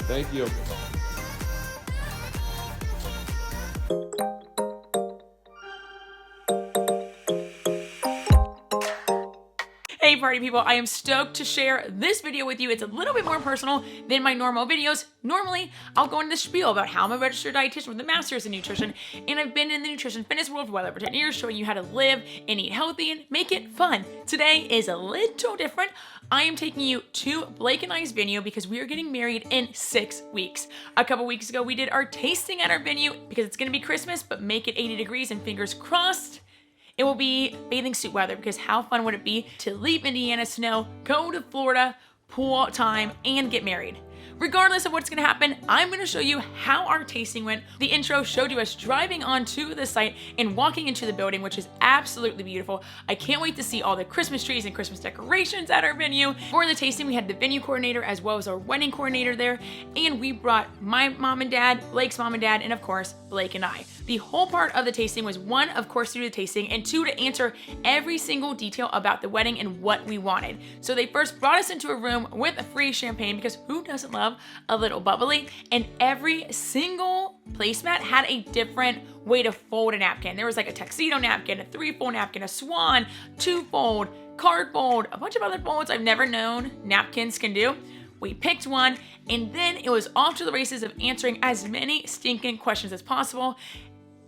Thank you. Hey party people, I am stoked to share this video with you. It's a little bit more personal than my normal videos. Normally, I'll go into the spiel about how I'm a registered dietitian with a master's in nutrition, and I've been in the nutrition fitness world for well over 10 years, showing you how to live and eat healthy and make it fun. Today is a little different. I am taking you to Blake and I's venue because we are getting married in 6 weeks. A couple weeks ago, we did our tasting at our venue because it's gonna be Christmas, but make it 80 degrees and fingers crossed it will be bathing suit weather, because how fun would it be to leave Indiana snow, go to Florida, pool time, and get married? Regardless of what's gonna happen, I'm gonna show you how our tasting went. The intro showed you us driving onto the site and walking into the building, which is absolutely beautiful. I can't wait to see all the Christmas trees and Christmas decorations at our venue. For the tasting, we had the venue coordinator as well as our wedding coordinator there, and we brought my mom and dad, Blake's mom and dad, and of course, Blake and I. The whole part of the tasting was one, of course, to do the tasting, and two, to answer every single detail about the wedding and what we wanted. So they first brought us into a room with a free champagne, because who doesn't love a little bubbly? And every single placemat had a different way to fold a napkin. There was like a tuxedo napkin, a 3-fold napkin, a swan, 2-fold, card fold, a bunch of other folds I've never known napkins can do. We picked one, and then it was off to the races of answering as many stinking questions as possible.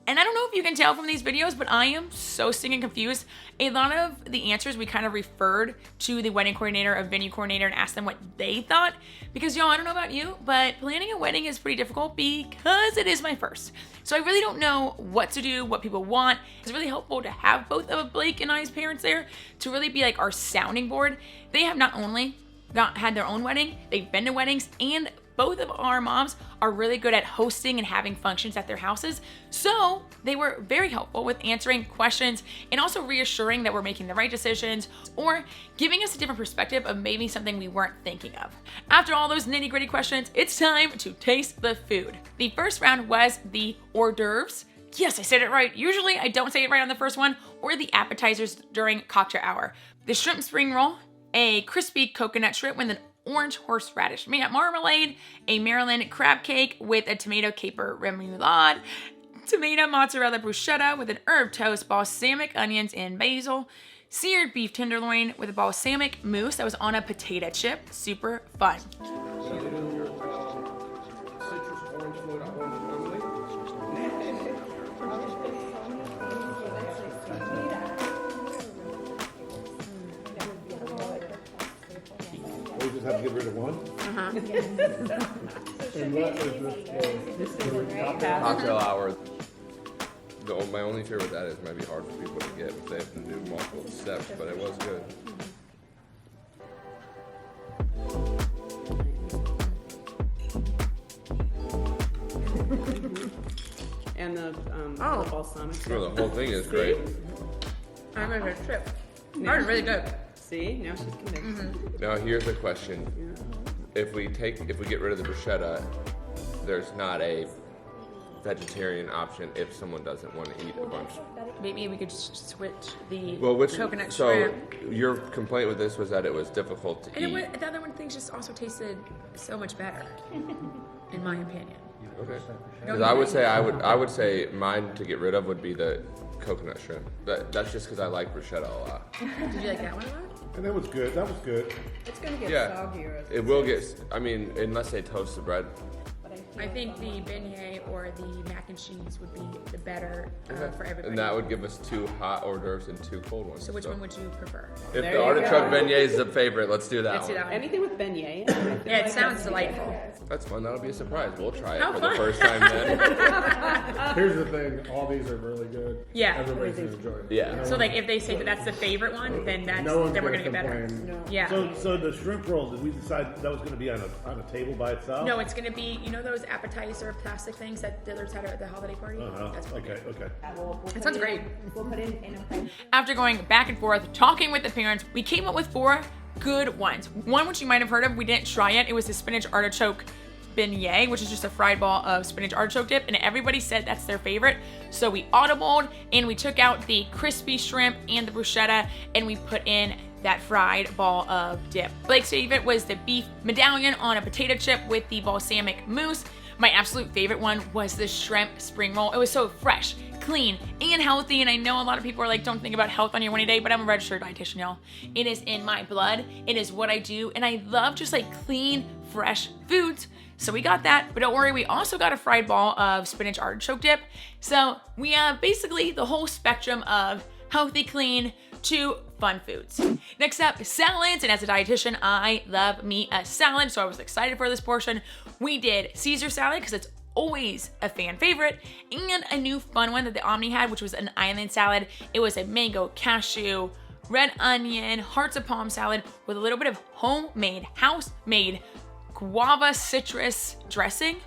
And I don't know if you can tell from these videos, but I am so stinking confused. A lot of the answers we kind of referred to the wedding coordinator, a venue coordinator, and asked them what they thought. Because y'all, I don't know about you, but planning a wedding is pretty difficult because it is my first. So I really don't know what to do, what people want. It's really helpful to have both of Blake and I's parents there to really be like our sounding board. They have not only had their own wedding, they've been to weddings, and both of our moms are really good at hosting and having functions at their houses. So they were very helpful with answering questions and also reassuring that we're making the right decisions or giving us a different perspective of maybe something we weren't thinking of. After all those nitty-gritty questions, it's time to taste the food. The first round was the hors d'oeuvres. Yes, I said it right. Usually I don't say it right on the first one, or the appetizers during cocktail hour. The shrimp spring roll, a crispy coconut shrimp with an orange horseradish marmalade, a Maryland crab cake with a tomato caper remoulade, tomato mozzarella bruschetta with an herb toast, balsamic onions and basil, seared beef tenderloin with a balsamic mousse that was on a potato chip. Super fun. We just have to get rid of one? And what is this? Cocktail hour. My only fear with that is it might be hard for people to get if they have to do multiple steps, but it was good. And the balsamic. Well, the whole thing is great. I remember the trip. That was really good. See, now she's convinced. Now here's a question. If we get rid of the bruschetta, there's not a vegetarian option if someone doesn't want to eat a bunch. Maybe we could switch the coconut so shrimp. Your complaint with this was that it was difficult to eat. The other one things just also tasted so much better, in my opinion. Okay. Because I would say mine to get rid of would be the coconut shrimp. That's just because I like bruschetta a lot. Did you like that one a lot? And that was good. That was good. It's gonna get soggier. It will get. I mean, unless they toast the bread. I think the beignet or the mac and cheese would be the better for everybody. And that would give us 2 hot hors d'oeuvres and 2 cold ones. So which one would you prefer? If the artichoke beignet is the favorite, let's do that Let's do that one. Anything with beignet. Yeah, it sounds delightful. That's fun. That'll be a surprise. We'll try it How for fun. the first time then. Here's the thing. All these are really good. Yeah. Everybody's going to enjoy it. Yeah. So like if they say that that's the favorite one, then we're gonna get better. complain. Yeah. So the shrimp roll, did we decide that was going to be on a table by itself? No, it's gonna be, you know those appetizer plastic things that the others had at the holiday party? That's what Okay. It sounds great. We'll put it in a plate. After going back and forth, talking with the parents, we came up with 4 good ones. One which you might have heard of, we didn't try it. It was the spinach artichoke beignet, which is just a fried ball of spinach artichoke dip, and everybody said that's their favorite. So we audibled and we took out the crispy shrimp and the bruschetta, and we put in that fried ball of dip. Blake's favorite was the beef medallion on a potato chip with the balsamic mousse. My absolute favorite one was the shrimp spring roll. It was so fresh, clean, and healthy. And I know a lot of people are like, don't think about health on your wedding day, but I'm a registered dietitian, y'all. It is in my blood. It is what I do. And I love just like clean, fresh foods. So we got that, but don't worry, we also got a fried ball of spinach artichoke dip. So we have basically the whole spectrum of healthy, clean, to fun foods. Next up, salads, and as a dietitian, I love me a salad, so I was excited for this portion. We did Caesar salad, because it's always a fan favorite, and a new fun one that the Omni had, which was an island salad. It was a mango, cashew, red onion, hearts of palm salad with a little bit of homemade, house-made guava citrus dressing.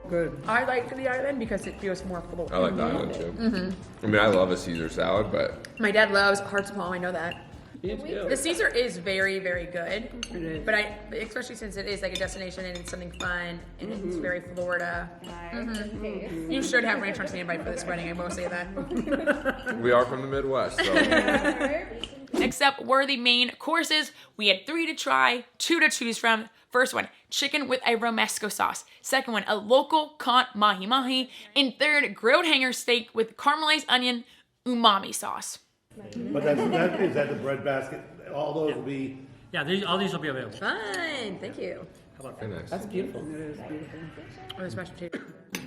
Good. I like the island because it feels more full. I like the island too. I mean, I love a Caesar salad, but My dad loves hearts of palm, I know that. Me too. The Caesar is very, very good, It is. but especially since it is like a destination and it's something fun and it's very Florida. You should have ranch on standby for this wedding, I will say that. we are from the Midwest, so Next up were the main courses. We had 3 to try, 2 to choose from. First one, chicken with a romesco sauce. Second one, a local caught mahi-mahi. And third, grilled hanger steak with caramelized onion umami sauce. But is that the bread basket? All those will be. Yeah, all these will be available. Fun, thank you. How about very that? nice. That's beautiful. It is beautiful. Oh, the mashed potato.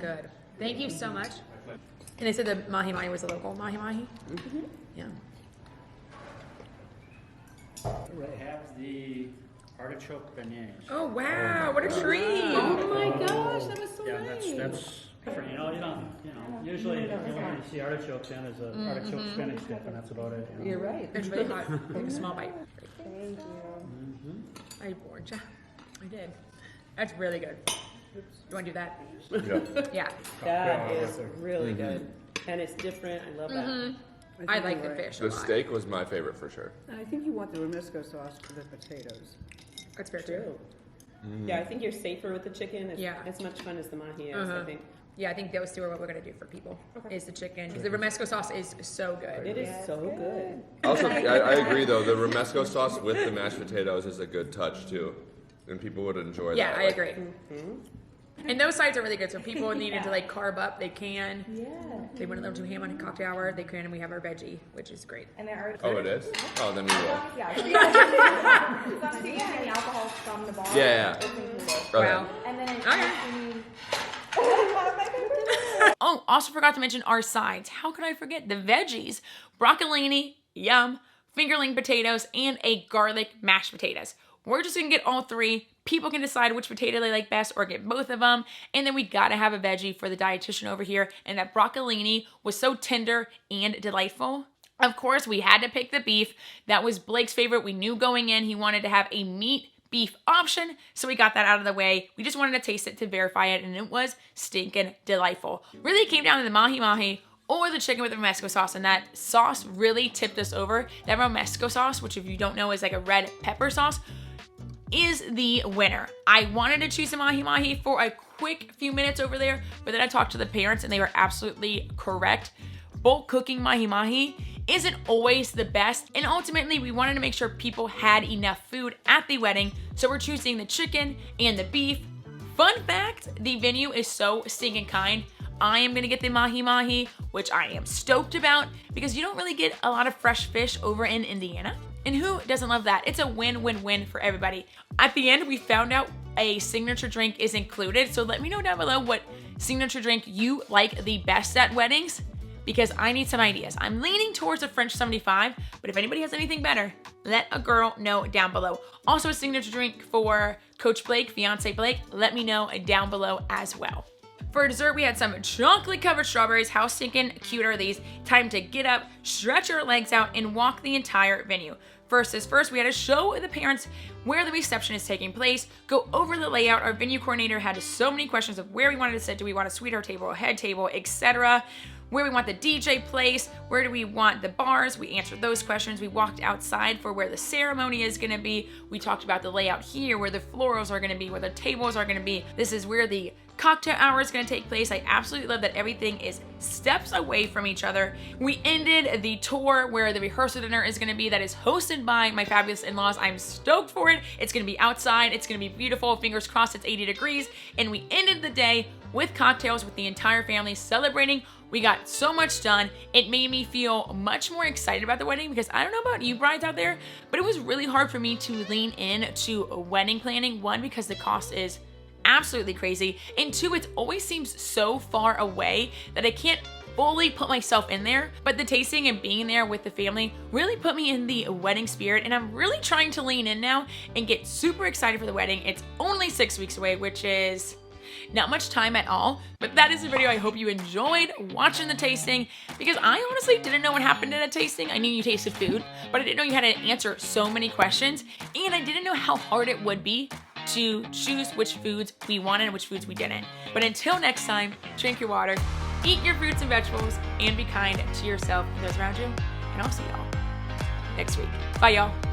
Good. Thank you so much. And they said the mahi-mahi was a local mahi-mahi? Yeah. They have the artichoke beignets. Oh, wow, what a treat. Oh my gosh, that was so Yeah, nice. that's different. You know, usually the only thing you see artichokes in is an artichoke spinach dip, and that's about it. You know? You're right. It's really hot. Take a small bite. Thank you. I warned ya. I did. That's really good. You want to do that? Yeah. Yeah. That is really good. And it's different. I love that. I like the fish a The lot. steak was my favorite for sure. I think you want the romesco sauce for the potatoes. That's fair too. Yeah, I think you're safer with the chicken. It's Yeah. as much fun as the mahi is, I think. Yeah, I think those two are what we're going to do for people. Is the chicken. Because the romesco sauce is so good. It is so good. Also, I agree though. The romesco sauce with the mashed potatoes is a good touch too, and people would enjoy Yeah, that. I agree. And those sides are really good. So if people needed to like carb up, they can. Yeah. They want a little too ham on a cocktail hour, they can. And we have our veggie, which is great. And there are Oh, it is. Oh, then we will. yeah, some taking the alcohol from the bar. Yeah. Okay. Wow. And then it's Okay. one of my favorites. Oh, also forgot to mention our sides. How could I forget? The veggies. Broccolini, yum, fingerling potatoes, and a garlic mashed potatoes. We're just gonna get all 3. People can decide which potato they like best or get both of them. And then we gotta have a veggie for the dietitian over here. And that broccolini was so tender and delightful. Of course, we had to pick the beef. That was Blake's favorite. We knew going in he wanted to have a meat beef option, so we got that out of the way. We just wanted to taste it to verify it, and it was stinking delightful. Really came down to the mahi-mahi or the chicken with the romesco sauce, and that sauce really tipped us over. That romesco sauce, which if you don't know is like a red pepper sauce, is the winner. I wanted to choose the mahi-mahi for a quick few minutes over there, but then I talked to the parents and they were absolutely correct. Bulk cooking mahi-mahi isn't always the best, and ultimately we wanted to make sure people had enough food at the wedding, so we're choosing the chicken and the beef. Fun fact, the venue is so stinking kind. I am gonna get the mahi-mahi, which I am stoked about because you don't really get a lot of fresh fish over in Indiana. And who doesn't love that? It's a win-win-win for everybody. At the end, we found out a signature drink is included. So let me know down below what signature drink you like the best at weddings, because I need some ideas. I'm leaning towards a French 75, but if anybody has anything better, let a girl know down below. Also a signature drink for Coach Blake, fiance Blake, let me know down below as well. For dessert, we had some chocolate covered strawberries. How stinking cute are these? Time to get up, stretch our legs out, and walk the entire venue. First is first, we had to show the parents where the reception is taking place, go over the layout. Our venue coordinator had so many questions of where we wanted to sit. Do we want a sweetheart table, a head table, etc. where we want the DJ placed, where do we want the bars. We answered those questions. We walked outside for where the ceremony is gonna be. We talked about the layout here, where the florals are gonna be, where the tables are gonna be. This is where the cocktail hour is gonna take place. I absolutely love that everything is steps away from each other. We ended the tour where the rehearsal dinner is gonna be, that is hosted by my fabulous in-laws. I'm stoked for it. It's gonna be outside. It's gonna be beautiful. Fingers crossed it's 80 degrees. And we ended the day with cocktails with the entire family celebrating. We got so much done. It made me feel much more excited about the wedding, because I don't know about you brides out there, but it was really hard for me to lean in to wedding planning. One, because the cost is absolutely crazy, and two, it always seems so far away that I can't fully put myself in there. But the tasting and being there with the family really put me in the wedding spirit, and I'm really trying to lean in now and get super excited for the wedding. It's only 6 weeks away, which is not much time at all, but that is the video. I hope you enjoyed watching the tasting, because I honestly didn't know what happened at a tasting. I knew you tasted food, but I didn't know you had to answer so many questions, and I didn't know how hard it would be to choose which foods we wanted and which foods we didn't. But until next time, drink your water, eat your fruits and vegetables, and be kind to yourself and those around you, and I'll see y'all next week. Bye, y'all.